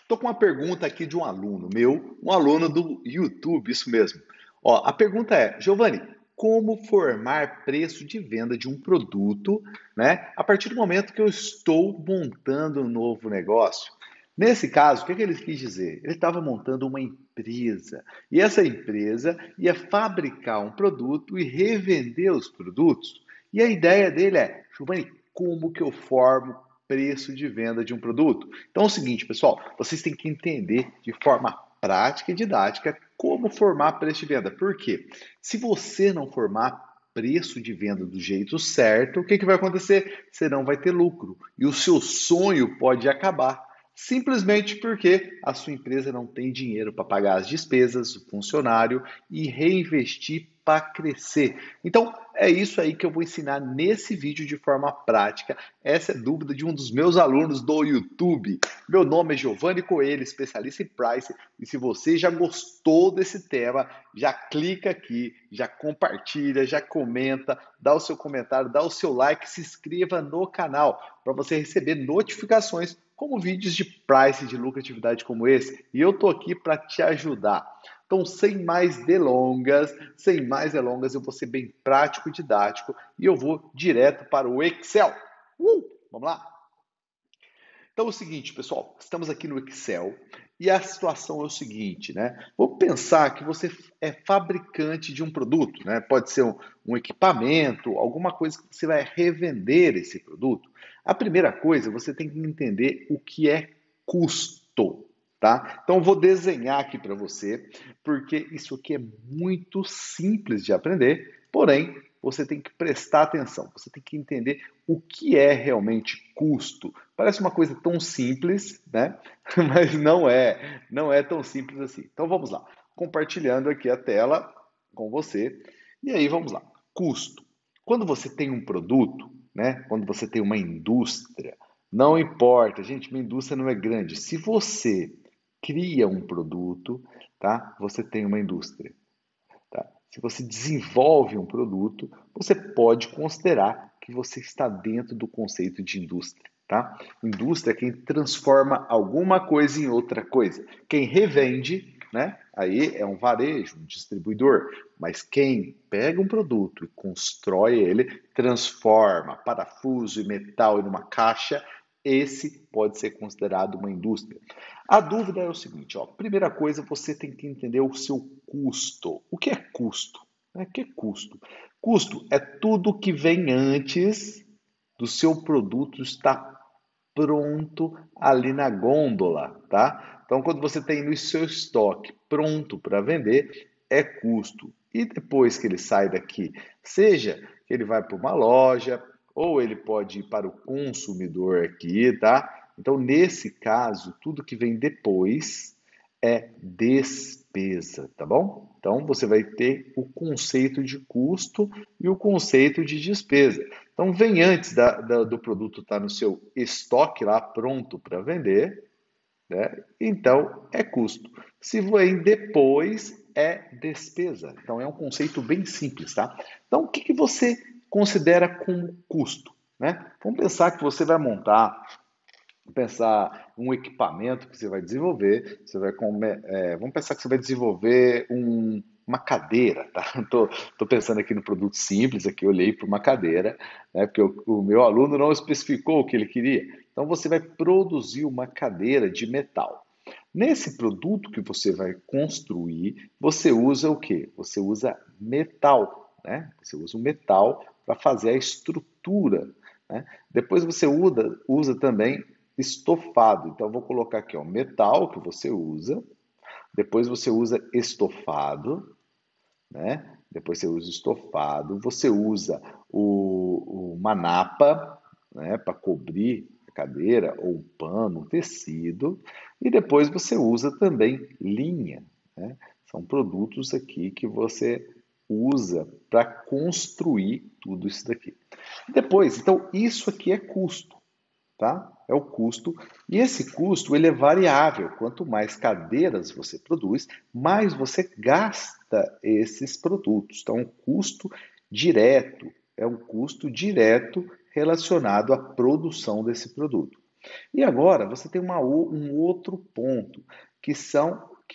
Estou com uma pergunta aqui de um aluno meu, um aluno do YouTube, isso mesmo. Ó, a pergunta é, Giovanni, como formar preço de venda de um produto, né, a partir do momento que eu estou montando um novo negócio? Nesse caso, o que ele quis dizer? Ele estava montando uma empresa e essa empresa ia fabricar um produto e revender os produtos. E a ideia dele é, Giovanni, como que eu formo preço de venda de um produto? Então é o seguinte, pessoal, vocês têm que entender de forma prática e didática como formar preço de venda. Por quê? Se você não formar preço de venda do jeito certo, o que vai acontecer? Você não vai ter lucro e o seu sonho pode acabar. Simplesmente porque a sua empresa não tem dinheiro para pagar as despesas, o funcionário e reinvestir para crescer. Então, é isso aí que eu vou ensinar nesse vídeo de forma prática. Essa é dúvida de um dos meus alunos do YouTube. Meu nome é Giovanni Coelho, especialista em Price. E se você já gostou desse tema, já clica aqui, já compartilha, já comenta, dá o seu comentário, dá o seu like, se inscreva no canal para você receber notificações como vídeos de Price de lucratividade como esse. E eu tô aqui para te ajudar. Então, sem mais delongas, eu vou ser bem prático e didático e eu vou direto para o Excel. Vamos lá? Então é o seguinte, pessoal, estamos aqui no Excel e a situação é o seguinte, né? Vamos pensar que você é fabricante de um produto, né? Pode ser um equipamento, alguma coisa que você vai revender esse produto. A primeira coisa, você tem que entender o que é custo, tá? Então eu vou desenhar aqui para você, porque isso aqui é muito simples de aprender, porém você tem que prestar atenção, você tem que entender o que é realmente custo. Parece uma coisa tão simples, né? Mas não é tão simples assim. Então vamos lá. Compartilhando aqui a tela com você. E aí vamos lá. Custo. Quando você tem um produto, né? Quando você tem uma indústria, não importa, gente, minha indústria não é grande. Se você cria um produto, tá? Você tem uma indústria. Tá? Se você desenvolve um produto, você pode considerar que você está dentro do conceito de indústria. Tá? Indústria é quem transforma alguma coisa em outra coisa. Quem revende, né? Aí é um varejo, um distribuidor. Mas quem pega um produto e constrói ele, transforma parafuso e metal em uma caixa, esse pode ser considerado uma indústria. A dúvida é o seguinte, ó, primeira coisa, você tem que entender o seu custo. O que é custo? O que é custo? Custo é tudo que vem antes do seu produto estar pronto ali na gôndola, tá? Então, quando você tem no seu estoque pronto para vender, é custo. E depois que ele sai daqui, seja que ele vai para uma loja, ou ele pode ir para o consumidor aqui, tá? Então, nesse caso, tudo que vem depois é despesa, tá bom? Então, você vai ter o conceito de custo e o conceito de despesa. Então, vem antes do produto estar no seu estoque lá pronto para vender, né? Então, é custo. Se vem depois, é despesa. Então, é um conceito bem simples, tá? Então, o que você considera como custo, né? Vamos pensar que você vai montar, pensar um equipamento que você vai desenvolver, vamos pensar que você vai desenvolver uma cadeira, tá? Tô pensando aqui no produto simples, aqui eu olhei para uma cadeira, né? Porque o meu aluno não especificou o que ele queria. Então você vai produzir uma cadeira de metal. Nesse produto que você vai construir, você usa o quê? Você usa metal, né? Você usa o metal para fazer a estrutura, né? Depois você usa também estofado. Então, vou colocar aqui, ó, metal que você usa, depois você usa estofado, né? Depois você usa estofado, você usa o manapa, né, para cobrir a cadeira, ou um pano, um tecido, e depois você usa também linha, né? São produtos aqui que você usa para construir tudo isso daqui. Depois, então, isso aqui é custo, tá? É o custo. E esse custo ele é variável. Quanto mais cadeiras você produz, mais você gasta esses produtos. Então, um custo direto é um custo direto relacionado à produção desse produto. E agora você tem um outro ponto, que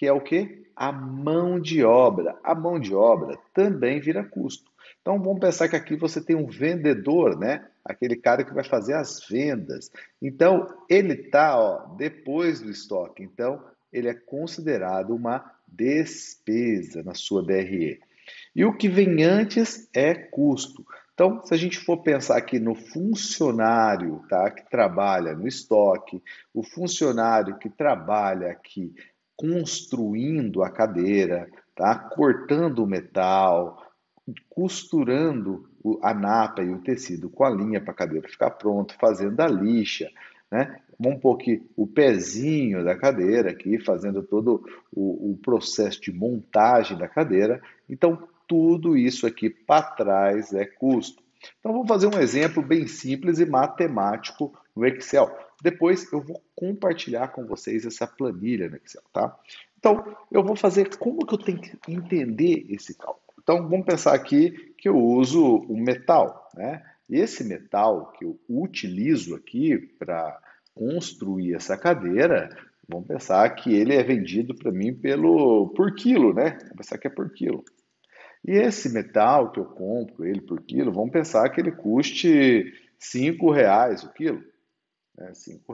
é o quê? A mão de obra. A mão de obra também vira custo. Então vamos pensar que aqui você tem um vendedor, né? Aquele cara que vai fazer as vendas. Então ele está, ó, depois do estoque. Então ele é considerado uma despesa na sua DRE. E o que vem antes é custo. Então, se a gente for pensar aqui no funcionário, tá, que trabalha no estoque, o funcionário que trabalha aqui construindo a cadeira, tá, cortando o metal, costurando a napa e o tecido com a linha para a cadeira ficar pronto, fazendo a lixa, né? Vamos pôr aqui o pezinho da cadeira aqui, fazendo todo o processo de montagem da cadeira. Então, tudo isso aqui para trás é custo. Então, vamos fazer um exemplo bem simples e matemático no Excel. Depois eu vou compartilhar com vocês essa planilha no Excel, tá? Então, eu vou fazer como que eu tenho que entender esse cálculo. Então, vamos pensar aqui que eu uso um metal, né? E esse metal que eu utilizo aqui para construir essa cadeira, vamos pensar que ele é vendido para mim por quilo, né? Vamos pensar que é por quilo. E esse metal que eu compro ele por quilo, vamos pensar que ele custe R$ 5 o quilo, né? R$ 5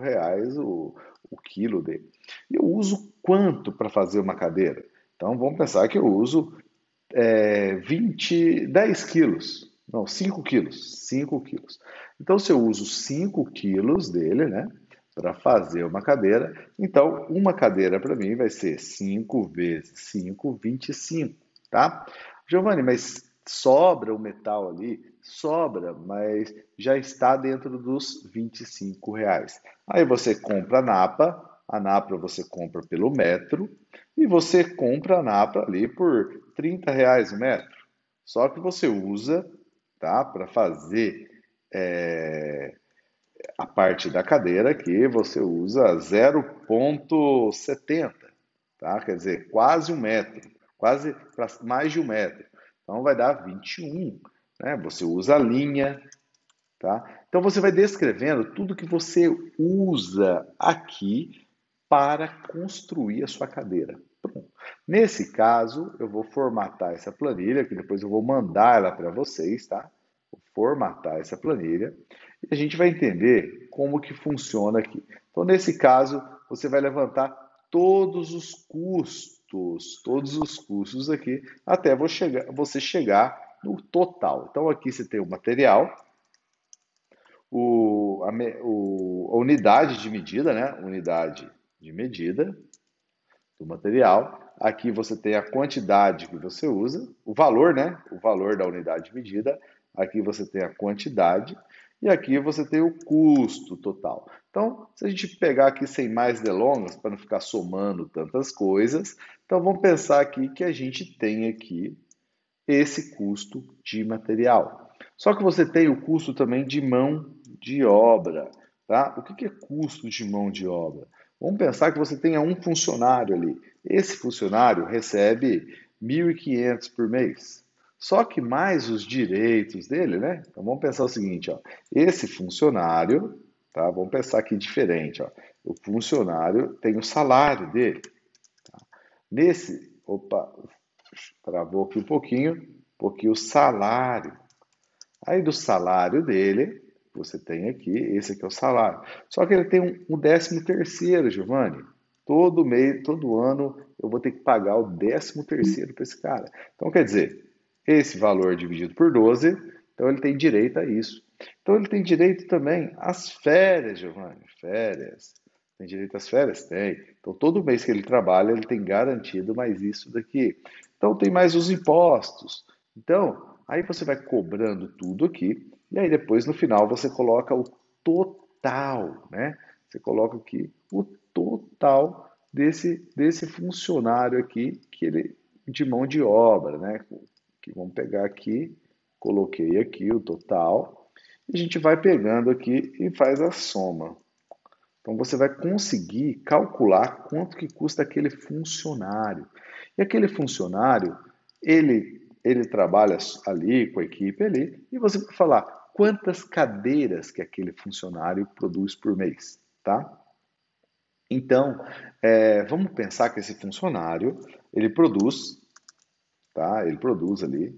o quilo dele. E eu uso quanto para fazer uma cadeira? Então vamos pensar que eu uso 10 quilos. Não, 5 quilos. 5 quilos. Então, se eu uso 5 quilos dele, né, para fazer uma cadeira, então uma cadeira para mim vai ser 5 vezes 5, 25, tá? Giovanni, mas sobra o metal ali? Sobra, mas já está dentro dos R$ 25. Aí você compra a napa você compra pelo metro, e você compra a napa ali por R$ 30 o metro. Só que você usa, tá, para fazer é, a parte da cadeira que você usa 0,70, tá? Quer dizer, quase um metro, quase mais de um metro. Então vai dar 21, né? Você usa a linha, tá? Então você vai descrevendo tudo que você usa aqui para construir a sua cadeira. Pronto. Nesse caso, eu vou formatar essa planilha, que depois eu vou mandar ela para vocês, tá? Vou formatar essa planilha e a gente vai entender como que funciona aqui. Então, nesse caso, você vai levantar todos os custos aqui, até você chegar no total. Então, aqui você tem o material, a unidade de medida, né? Unidade de medida do material. Aqui você tem a quantidade que você usa, o valor, né? O valor da unidade de medida. Aqui você tem a quantidade e aqui você tem o custo total. Então, se a gente pegar aqui sem mais delongas, para não ficar somando tantas coisas, então vamos pensar aqui que a gente tem aqui esse custo de material. Só que você tem o custo também de mão de obra, tá? O que é custo de mão de obra? Vamos pensar que você tenha um funcionário ali. Esse funcionário recebe 1.500 por mês. Só que mais os direitos dele, né? Então vamos pensar o seguinte, ó. Esse funcionário, tá? Vamos pensar aqui diferente, ó. O funcionário tem o salário dele. Opa, travou aqui um pouquinho, porque o salário. Aí do salário dele, você tem aqui, esse aqui é o salário. Só que ele tem um 13º, Giovanni. Todo mês, todo ano, eu vou ter que pagar o 13º para esse cara. Então, quer dizer, esse valor dividido por 12, então ele tem direito a isso. Então, ele tem direito também às férias, Giovanni. Férias. Tem direito às férias? Tem. Então, todo mês que ele trabalha, ele tem garantido mais isso daqui. Então, tem mais os impostos. Então, aí você vai cobrando tudo aqui, e aí depois no final você coloca o total, né? Você coloca aqui o total desse funcionário aqui que ele de mão de obra, né? Que vamos pegar aqui, coloquei aqui o total, e a gente vai pegando aqui e faz a soma. Então você vai conseguir calcular quanto que custa aquele funcionário. E aquele funcionário, ele trabalha ali com a equipe ali, e você vai falar quantas cadeiras que aquele funcionário produz por mês. tá? Então, vamos pensar que esse funcionário, ele produz, tá? Ele produz ali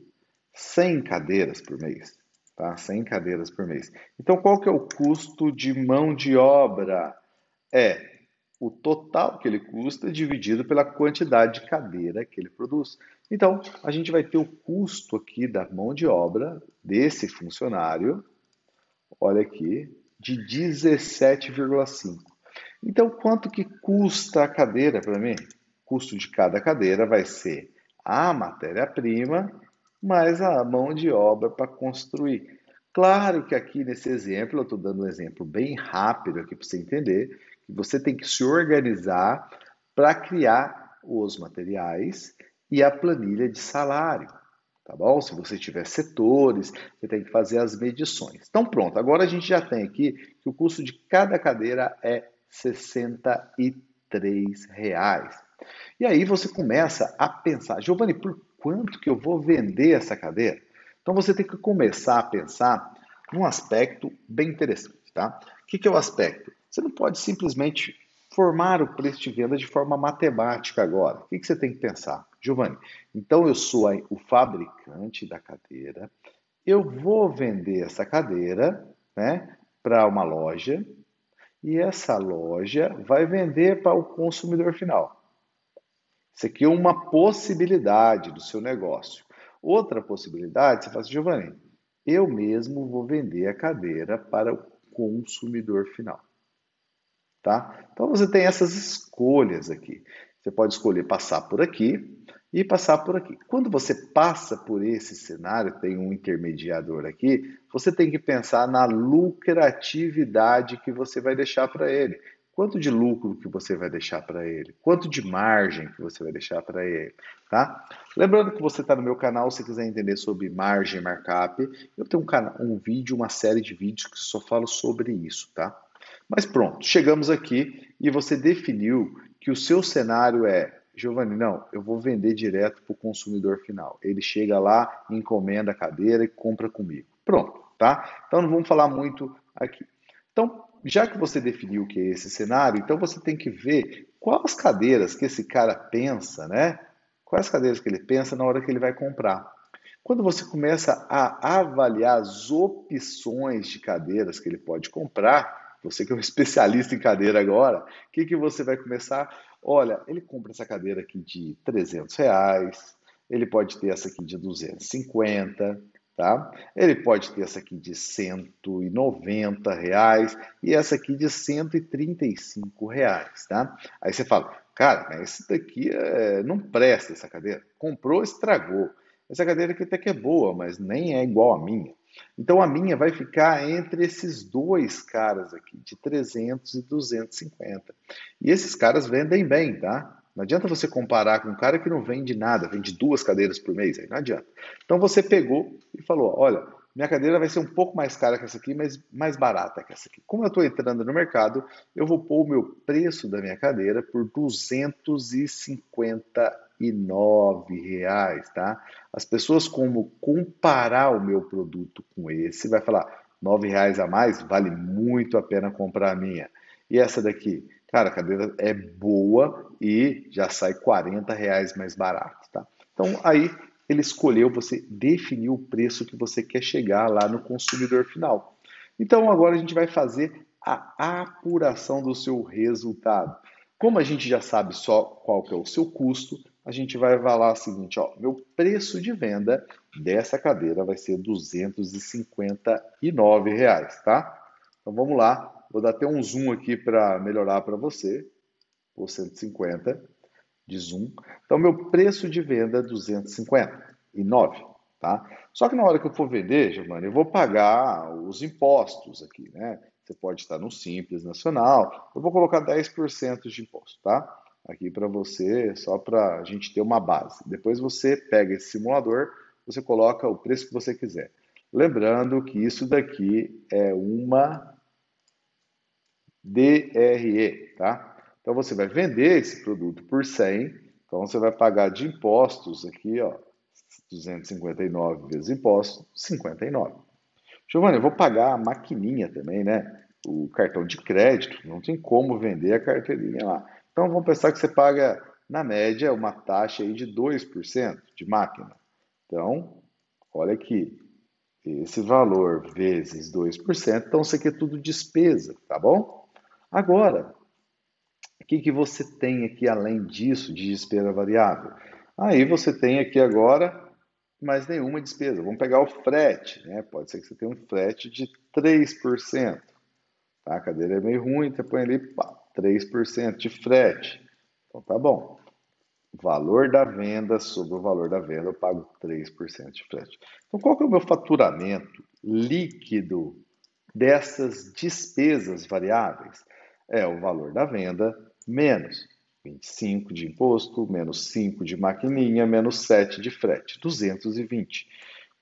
100 cadeiras por mês, tá? 100 cadeiras por mês. Então, qual que é o custo de mão de obra? É o total que ele custa dividido pela quantidade de cadeira que ele produz. Então, a gente vai ter o custo aqui da mão de obra desse funcionário, olha aqui, de 17,5. Então, quanto que custa a cadeira para mim? O custo de cada cadeira vai ser a matéria-prima mais a mão de obra para construir. Claro que aqui nesse exemplo, eu estou dando um exemplo bem rápido aqui para você entender, que você tem que se organizar para criar os materiais e a planilha de salário, tá bom? Se você tiver setores, você tem que fazer as medições. Então pronto, agora a gente já tem aqui que o custo de cada cadeira é R$ 63. E aí você começa a pensar, Giovanni, por quanto que eu vou vender essa cadeira? Então você tem que começar a pensar num aspecto bem interessante, tá? O que é o aspecto? Você não pode simplesmente formar o preço de venda de forma matemática agora. O que você tem que pensar? Giovanni, então eu sou o fabricante da cadeira, eu vou vender essa cadeira, né, para uma loja, e essa loja vai vender para o consumidor final. Isso aqui é uma possibilidade do seu negócio. Outra possibilidade, você fala assim, Giovanni, eu mesmo vou vender a cadeira para o consumidor final, tá? Então você tem essas escolhas aqui. Você pode escolher passar por aqui e passar por aqui. Quando você passa por esse cenário, tem um intermediador aqui, você tem que pensar na lucratividade que você vai deixar para ele. Quanto de lucro que você vai deixar para ele? Quanto de margem que você vai deixar para ele, tá? Lembrando que você está no meu canal, se quiser entender sobre margem, markup, eu tenho um vídeo, uma série de vídeos que só falo sobre isso, tá? Mas pronto, chegamos aqui e você definiu que o seu cenário é, Giovanni, não, eu vou vender direto para o consumidor final. Ele chega lá, encomenda a cadeira e compra comigo. Pronto, tá? Então não vamos falar muito aqui. Então, já que você definiu que é esse cenário, então você tem que ver quais cadeiras que esse cara pensa, né? Quais cadeiras que ele pensa na hora que ele vai comprar. Quando você começa a avaliar as opções de cadeiras que ele pode comprar, você que é um especialista em cadeira agora, o que você vai começar? Olha, ele compra essa cadeira aqui de R$ 300, ele pode ter essa aqui de 250, tá? Ele pode ter essa aqui de R$ 190 e essa aqui de R$ 135, tá? Aí você fala, cara, mas esse daqui não presta essa cadeira. Comprou, estragou. Essa cadeira aqui até que é boa, mas nem é igual à minha. Então a minha vai ficar entre esses dois caras aqui, de 300 e 250. E esses caras vendem bem, tá? Não adianta você comparar com um cara que não vende nada, vende 2 cadeiras por mês, aí não adianta. Então você pegou e falou: olha, minha cadeira vai ser um pouco mais cara que essa aqui, mas mais barata que essa aqui. Como eu estou entrando no mercado, eu vou pôr o meu preço da minha cadeira por R$ 259, tá? As pessoas, como comparar o meu produto com esse, vai falar, R$ 9 a mais, vale muito a pena comprar a minha. E essa daqui, cara, a cadeira é boa e já sai R$ 40 mais barato, tá? Então, aí ele escolheu, você definiu o preço que você quer chegar lá no consumidor final. Então, agora a gente vai fazer a apuração do seu resultado. Como a gente já sabe só qual que é o seu custo, a gente vai falar o seguinte, ó, meu preço de venda dessa cadeira vai ser R$ 259, tá? Então vamos lá, vou dar até um zoom aqui para melhorar para você, por 150 de zoom. Então meu preço de venda é 259, tá? Só que na hora que eu for vender, Giovanni, eu vou pagar os impostos aqui, né? Você pode estar no Simples Nacional, eu vou colocar 10% de imposto, tá? Aqui para você, só para a gente ter uma base. Depois você pega esse simulador, você coloca o preço que você quiser. Lembrando que isso daqui é uma DRE, tá? Então você vai vender esse produto por 100, então você vai pagar de impostos aqui, ó, 259 vezes impostos, 59. Giovanni, eu vou pagar a maquininha também, né? o cartão de crédito, não tem como vender a carteirinha lá. Então vamos pensar que você paga, na média, uma taxa aí de 2% de máquina. Então, olha aqui, esse valor vezes 2%, então isso aqui é tudo despesa, tá bom? Agora, o que que você tem aqui além disso de despesa variável? Aí você tem aqui agora mais nenhuma despesa. Vamos pegar o frete, né? Pode ser que você tenha um frete de 3%. Tá? A cadeira é meio ruim, você põe ali, pá, 3% de frete. Então tá bom. Valor da venda sobre o valor da venda, eu pago 3% de frete. Então qual que é o meu faturamento líquido dessas despesas variáveis? É o valor da venda menos 25 de imposto, menos 5 de maquininha, menos 7 de frete, 220.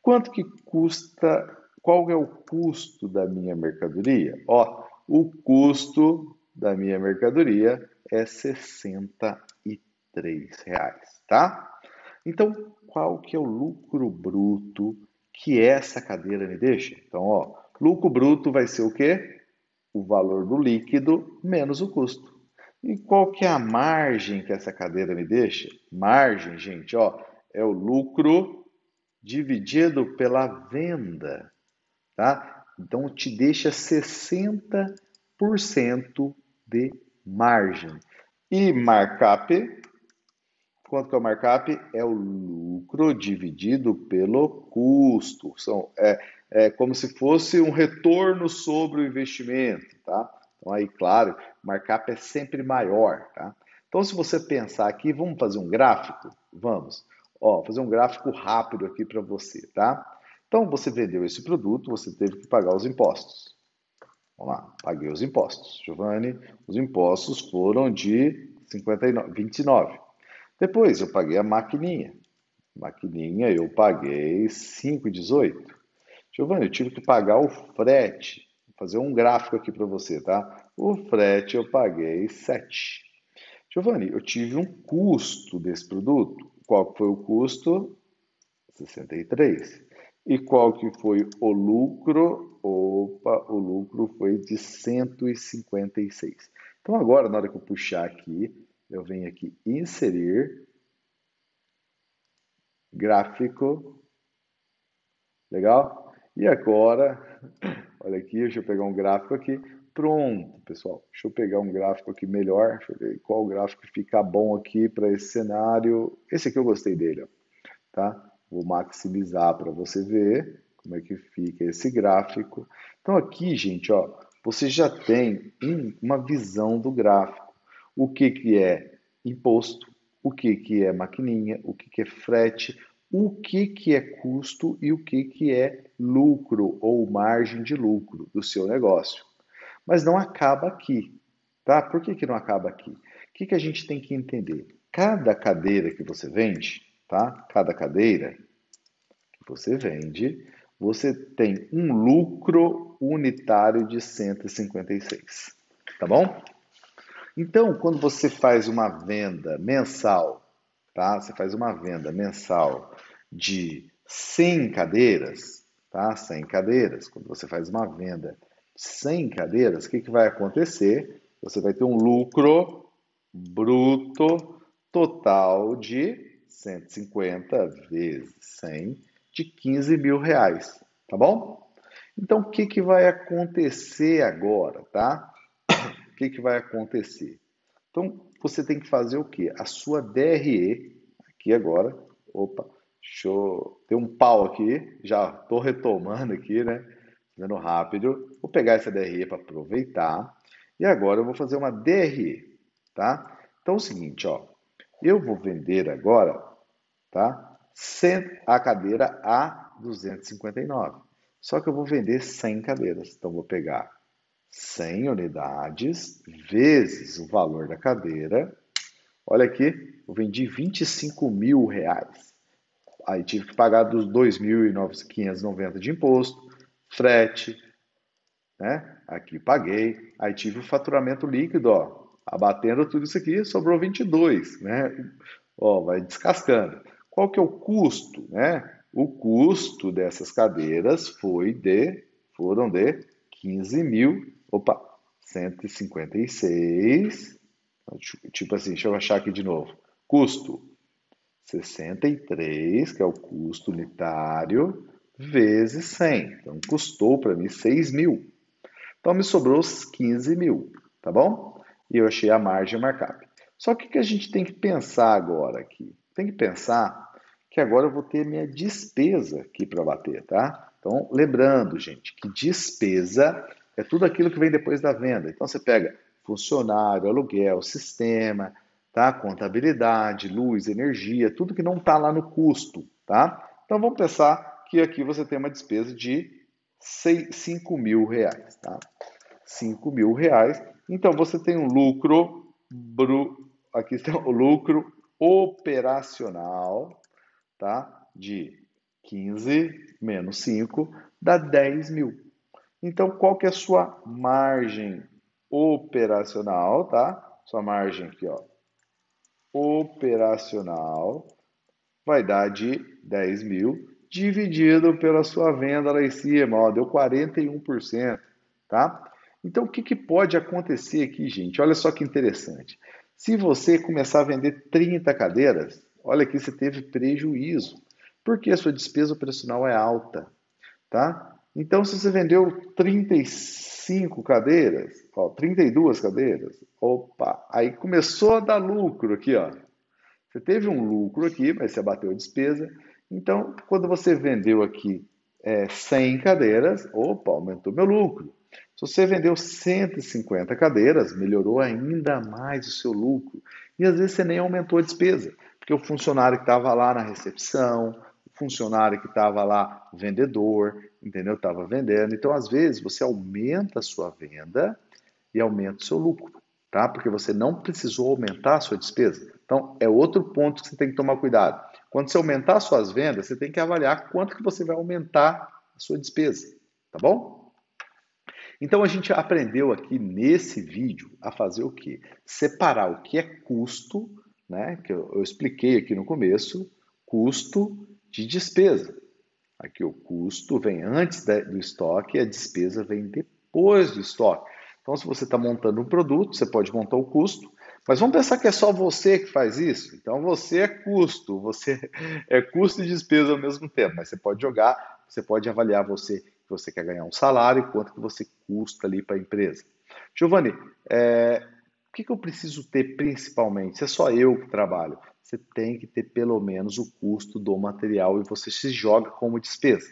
Quanto que custa, qual é o custo da minha mercadoria? Ó, o custo da minha mercadoria é R$ 63, tá? Então, qual que é o lucro bruto que essa cadeira me deixa? Então, ó, lucro bruto vai ser o quê? O valor do líquido menos o custo. E qual que é a margem que essa cadeira me deixa? Margem, gente, ó, é o lucro dividido pela venda, tá? Então te deixa 60% de margem. E markup, quanto que é o markup? É o lucro dividido pelo custo. É como se fosse um retorno sobre o investimento, tá? Então aí, claro, markup é sempre maior, tá? Então se você pensar aqui, vamos fazer um gráfico? Vamos. Ó, fazer um gráfico rápido aqui para você, tá? Então você vendeu esse produto, você teve que pagar os impostos. Vamos lá, paguei os impostos. Giovanni, os impostos foram de 29. Depois eu paguei a maquininha. Maquininha eu paguei 5,18. Giovanni, eu tive que pagar o frete. Vou fazer um gráfico aqui para você, tá? O frete eu paguei 7. Giovanni, eu tive um custo desse produto. Qual foi o custo? 63. E qual que foi o lucro? Opa, o lucro foi de 156. Então agora, na hora que eu puxar aqui, eu venho aqui inserir gráfico, legal? E agora, olha aqui, deixa eu pegar um gráfico aqui. Pronto, pessoal. Deixa eu pegar um gráfico aqui melhor. Deixa eu ver qual gráfico fica bom aqui para esse cenário. Esse aqui eu gostei dele, ó, tá? Vou maximizar para você ver como é que fica esse gráfico. Então aqui, gente, ó, você já tem uma visão do gráfico. O que que é imposto, o que que é maquininha, o que que é frete, o que que é custo e o que que é lucro ou margem de lucro do seu negócio. Mas não acaba aqui, tá? Por que que não acaba aqui? O que que a gente tem que entender? Cada cadeira que você vende, tá? Cada cadeira que você vende, você tem um lucro unitário de 156, tá bom? Então, quando você faz uma venda mensal, tá? Você faz uma venda mensal de 100 cadeiras, tá? 100 cadeiras. Quando você faz uma venda de 100 cadeiras, o que que vai acontecer? Você vai ter um lucro bruto total de 150 vezes 100 de R$ 15.000, tá bom? Então, o que que vai acontecer agora, tá? O que que vai acontecer? Então, você tem que fazer o quê? A sua DRE, aqui agora, opa, deixa eu ter um pau aqui, já estou retomando aqui, né? Fazendo rápido. Vou pegar essa DRE para aproveitar. E agora eu vou fazer uma DRE, tá? Então é o seguinte, ó. Eu vou vender agora, tá? A cadeira a 259. Só que eu vou vender 100 cadeiras. Então, vou pegar 100 unidades vezes o valor da cadeira. Olha aqui, eu vendi R$ 25.000. Aí tive que pagar dos 2.590 de imposto, frete, né? Aqui paguei. Aí tive o faturamento líquido, ó, abatendo tudo isso aqui, sobrou 22, né? Ó, vai descascando. Qual que é o custo, né? O custo dessas cadeiras foram de 15 mil. Opa, 156. Tipo assim, deixa eu achar aqui de novo. Custo 63, que é o custo unitário, vezes 100. Então, custou para mim 6 mil. Então, me sobrou os 15 mil, tá bom? E eu achei a margem markup. Só que o que a gente tem que pensar agora aqui? Tem que pensar que agora eu vou ter minha despesa aqui para bater, tá? Então, lembrando, gente, que despesa é tudo aquilo que vem depois da venda. Então, você pega funcionário, aluguel, sistema, tá? Contabilidade, luz, energia, tudo que não está lá no custo, tá? Então, vamos pensar que aqui você tem uma despesa de 5 mil reais, tá? 5 mil reais. Então, você tem um lucro, aqui está o lucro operacional, tá? De 15 menos 5 dá 10 mil. Então, qual que é a sua margem operacional, tá? Sua margem aqui, ó, operacional vai dar de 10 mil dividido pela sua venda lá em cima, ó, deu 41%, tá? Então, o que, que pode acontecer aqui, gente? Olha só que interessante. Se você começar a vender 30 cadeiras, olha aqui, você teve prejuízo, porque a sua despesa operacional é alta, tá? Então, se você vendeu 35 cadeiras, ó, 32 cadeiras, opa, aí começou a dar lucro aqui, ó. Você teve um lucro aqui, mas você abateu a despesa. Então, quando você vendeu aqui 100 cadeiras, opa, aumentou meu lucro. Se você vendeu 150 cadeiras, melhorou ainda mais o seu lucro. E às vezes você nem aumentou a despesa, porque o funcionário que estava lá na recepção, o funcionário que estava lá, o vendedor, entendeu? Estava vendendo. Então, às vezes, você aumenta a sua venda e aumenta o seu lucro, tá? Porque você não precisou aumentar a sua despesa. Então, é outro ponto que você tem que tomar cuidado. Quando você aumentar suas vendas, você tem que avaliar quanto que você vai aumentar a sua despesa, tá bom? Então, a gente aprendeu aqui nesse vídeo a fazer o quê? Separar o que é custo, né? Que eu expliquei aqui no começo, custo de despesa. Aqui o custo vem antes do estoque e a despesa vem depois do estoque. Então, se você está montando um produto, você pode montar o custo, mas vamos pensar que é só você que faz isso. Então, você é custo, você é custo e despesa ao mesmo tempo, mas você pode jogar, você pode avaliar você que você quer ganhar um salário e quanto que você custa ali para a empresa. Giovanni, o que eu preciso ter principalmente? Se é só eu que trabalho, você tem que ter pelo menos o custo do material e você se joga como despesa.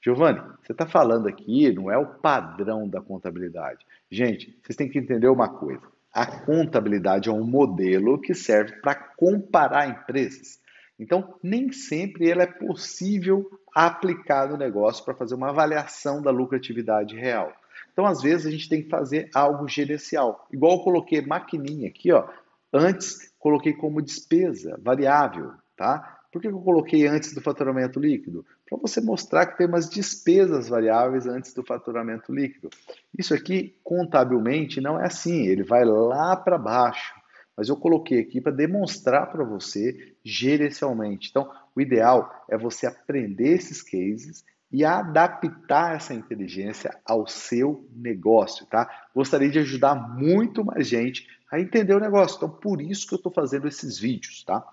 Giovanni, você está falando aqui, não é o padrão da contabilidade. Gente, vocês têm que entender uma coisa. A contabilidade é um modelo que serve para comparar empresas. Então, nem sempre ele é possível aplicar no negócio para fazer uma avaliação da lucratividade real. Então, às vezes, a gente tem que fazer algo gerencial. Igual eu coloquei maquininha aqui, ó. Antes, coloquei como despesa variável, tá? Por que eu coloquei antes do faturamento líquido? Para você mostrar que tem umas despesas variáveis antes do faturamento líquido. Isso aqui, contabilmente, não é assim. Ele vai lá para baixo. Mas eu coloquei aqui para demonstrar para você gerencialmente. Então, o ideal é você aprender esses cases e adaptar essa inteligência ao seu negócio, tá? Gostaria de ajudar muito mais gente a entender o negócio. Então, por isso que eu estou fazendo esses vídeos, tá?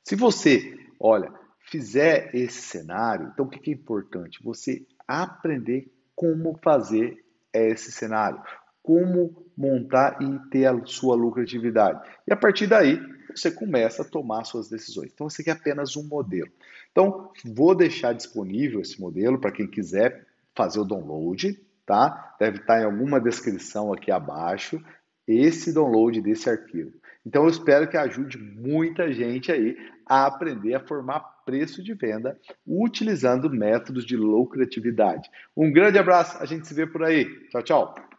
Se você, olha, fizer esse cenário, então o que é importante? Você aprender como fazer esse cenário, como montar e ter a sua lucratividade. E a partir daí, você começa a tomar suas decisões. Então, esse aqui é apenas um modelo. Então, vou deixar disponível esse modelo para quem quiser fazer o download, tá? Deve estar em alguma descrição aqui abaixo, esse download desse arquivo. Então, eu espero que ajude muita gente aí a aprender a formar preço de venda utilizando métodos de lucratividade. Um grande abraço, a gente se vê por aí. Tchau, tchau.